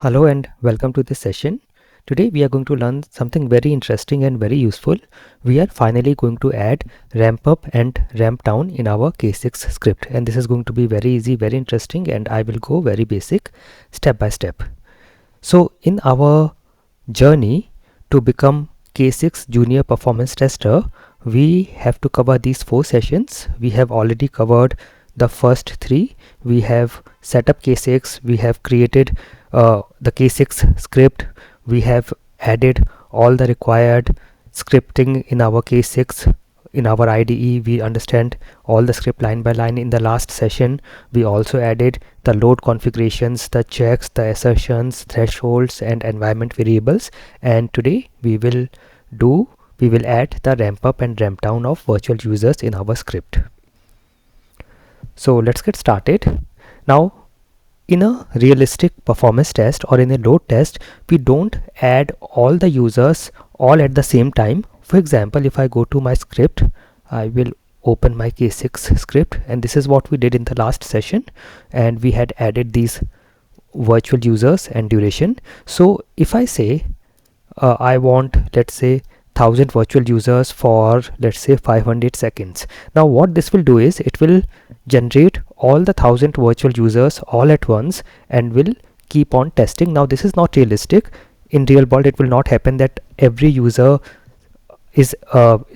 Hello and welcome to this session. Today we are going to learn something very interesting and very useful. We are finally going to add ramp up and ramp down in our K6 script, and this is going to be very easy, very interesting, and I will go very basic step by step. So in our journey to become K6 junior performance tester, we have to cover these 4 sessions. We have already covered the first 3. We have set up K6, we have created the K6 script, we have added all the required scripting in our K6 in our IDE. We understand all the script line by line in the last session. We also added the load configurations, the checks, the assertions, thresholds and environment variables, and today we will add the ramp up and ramp down of virtual users in our script. So let's get started. Now in a realistic performance test or in a load test, we don't add all the users all at the same time. For example, if I go to my script, I will open my K6 script, and this is what we did in the last session, and we had added these virtual users and duration. So if I say I want, let's say, 1000 virtual users for, let's say, 500 seconds. Now what this will do is it will generate all the 1000 virtual users all at once and will keep on testing. Now this is not realistic. In real world it will not happen that every user is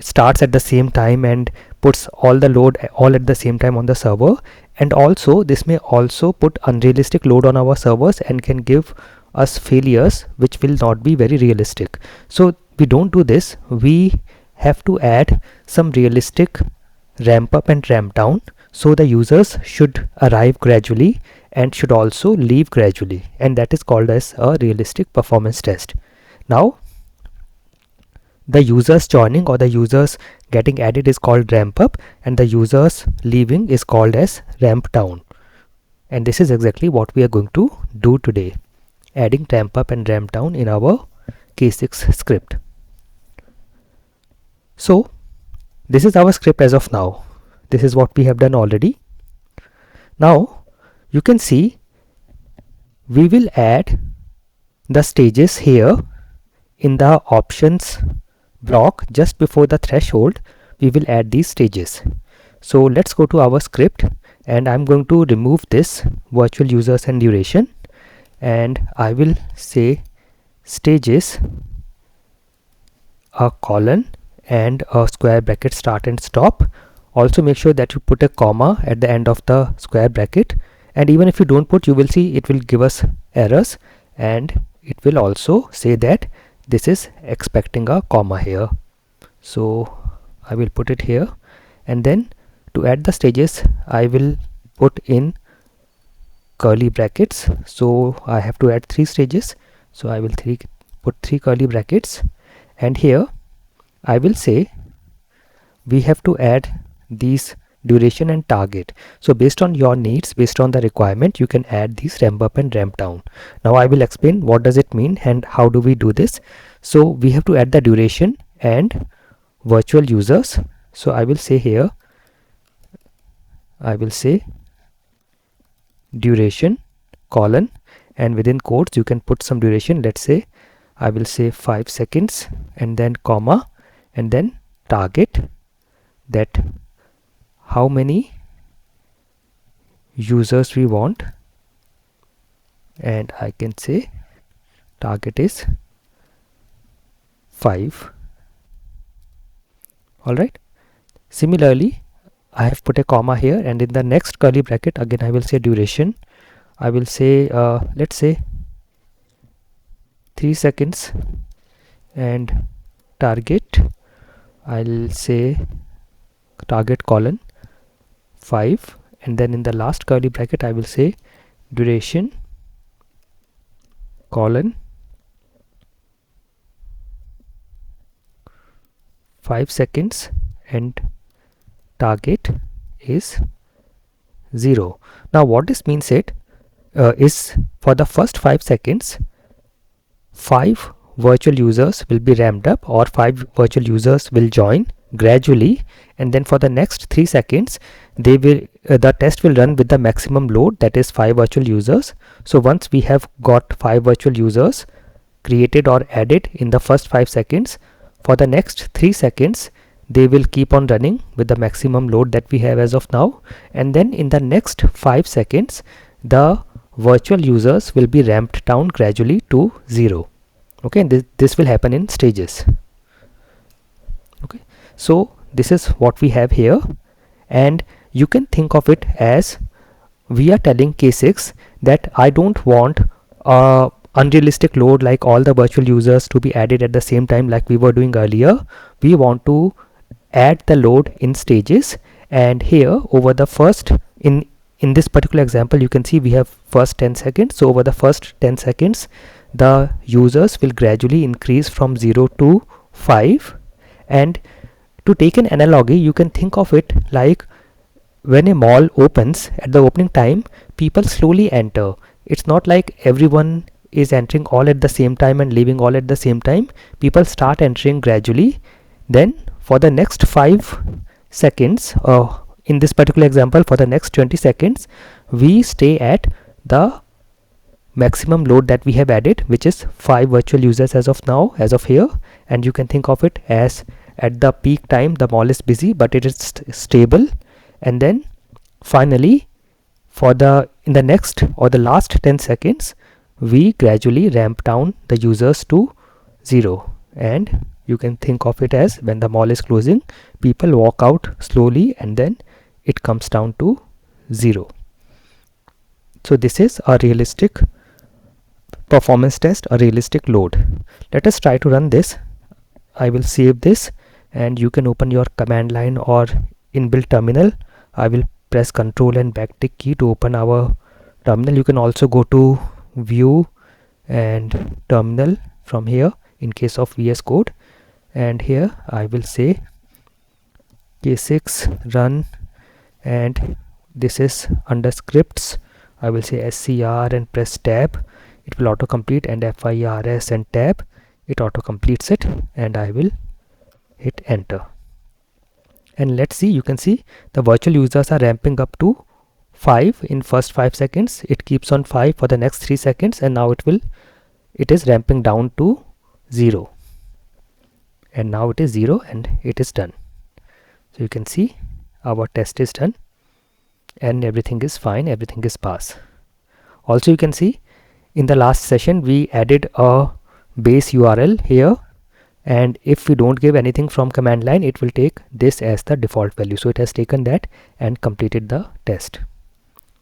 starts at the same time and puts all the load all at the same time on the server, and also this may also put unrealistic load on our servers and can give us failures which will not be very realistic. So we don't do this. We have to add some realistic ramp up and ramp down, so the users should arrive gradually and should also leave gradually, and that is called as a realistic performance test. Now the users joining or the users getting added is called ramp up, and the users leaving is called as ramp down, and this is exactly what we are going to do today, adding ramp up and ramp down in our K6 script. So this is our script as of now. This is what we have done already. Now you can see we will add the stages here in the options block. Just before the threshold we will add these stages. So let's go to our script, and I'm going to remove this virtual users and duration, and I will say stages, a colon and a square bracket start and stop. Also make sure that you put a comma at the end of the square bracket, and even if you don't put, you will see it will give us errors, and it will also say that this is expecting a comma here. So I will put it here, and then to add the stages I will put in curly brackets. So I have to add 3 stages, so I will put 3 curly brackets, and here I will say we have to add these duration and target. So based on your needs, based on the requirement, you can add these ramp up and ramp down. Now I will explain what does it mean and how do we do this. So we have to add the duration and virtual users. So I will say here, I will say duration colon, and within quotes you can put some duration. Let's say I will say 5 seconds and then comma and then target, that how many users we want, and I can say target is 5. Alright, similarly I have put a comma here, and in the next curly bracket again I will say duration. I will say let's say 3 seconds, and target I'll say target colon 5, and then in the last curly bracket I will say duration colon 5 seconds and target is 0. Now what this means is for the first 5 seconds 5 virtual users will be ramped up, or 5 virtual users will join gradually, and then for the next 3 seconds they will the test will run with the maximum load, that is 5 virtual users. So once we have got 5 virtual users created or added in the first 5 seconds, for the next 3 seconds they will keep on running with the maximum load that we have as of now, and then in the next 5 seconds the virtual users will be ramped down gradually to 0. Okay, and this will happen in stages. Okay, so this is what we have here, and you can think of it as we are telling K6 that I don't want a unrealistic load like all the virtual users to be added at the same time like we were doing earlier. We want to add the load in stages, and here over the first in this particular example you can see we have first 10 seconds. So over the first 10 seconds the users will gradually increase from 0 to 5, and to take an analogy you can think of it like when a mall opens, at the opening time people slowly enter. It's not like everyone is entering all at the same time and leaving all at the same time. People start entering gradually, then for the next 5 seconds, in this particular example for the next 20 seconds we stay at the maximum load that we have added, which is 5 virtual users as of now, as of here. And you can think of it as at the peak time the mall is busy but it is stable, and then finally for the in the next or the last 10 seconds we gradually ramp down the users to 0. And you can think of it as when the mall is closing people walk out slowly and then it comes down to 0. So this is a realistic performance test, a realistic load. Let us try to run this. I will save this and you can open your command line or inbuilt terminal. I will press Ctrl and backtick key to open our terminal. You can also go to view and terminal from here in case of VS Code, and here I will say K6 run, and this is under scripts. I will say scr and press tab. It will auto complete, and firs and tab, it auto completes it, and I will hit enter. And let's see, you can see the virtual users are ramping up to 5 in first 5 seconds. It keeps on 5 for the next 3 seconds, and now it is ramping down to 0, and now it is 0 and it is done. So you can see our test is done and everything is fine, everything is pass. Also you can see in the last session we added a base URL here, and if we don't give anything from command line it will take this as the default value. So it has taken that and completed the test.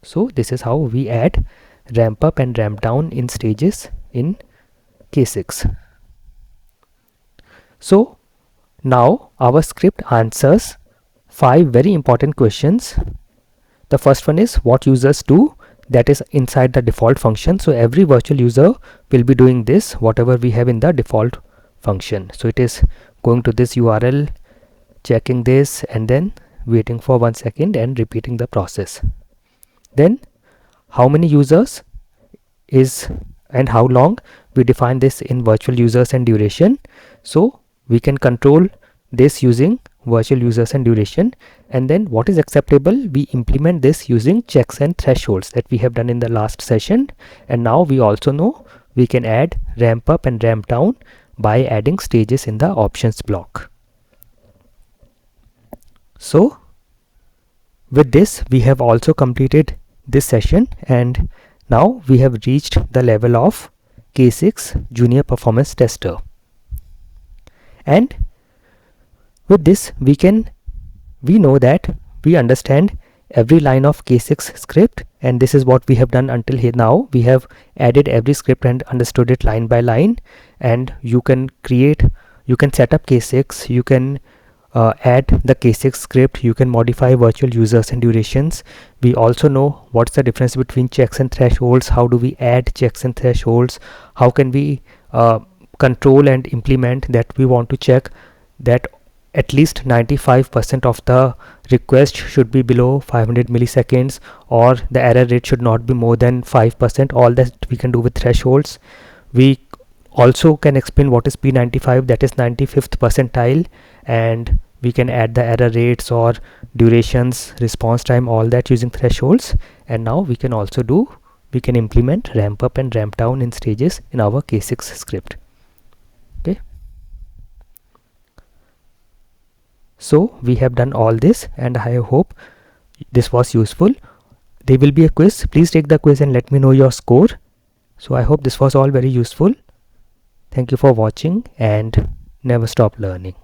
So this is how we add ramp up and ramp down in stages in K6. So now our script answers 5 very important questions. The first one is what users do, that is inside the default function. So every virtual user will be doing this, whatever we have in the default function. So it is going to this URL, checking this, and then waiting for 1 second and repeating the process. Then how many users is and how long, we define this in virtual users and duration. So we can control this using virtual users and duration. And then what is acceptable, we implement this using checks and thresholds that we have done in the last session. And now we also know we can add ramp up and ramp down by adding stages in the options block. So with this we have also completed this session, and now we have reached the level of K6 Junior Performance Tester. And with this we know that we understand every line of K6 script, and this is what we have done until here. Now we have added every script and understood it line by line, and you can set up K6, you can add the K6 script, you can modify virtual users and durations. We also know what's the difference between checks and thresholds, how do we add checks and thresholds, how can we control and implement that we want to check that at least 95% of the request should be below 500 milliseconds, or the error rate should not be more than 5%. All that we can do with thresholds. We also can explain what is P95, that is 95th percentile, and We can add the error rates or durations, response time, all that using thresholds. And now we can implement ramp up and ramp down in stages in our K6 script. Okay. So we have done all this, and I hope this was useful. There will be a quiz. Please take the quiz and let me know your score. So I hope this was all very useful. Thank you for watching, and never stop learning.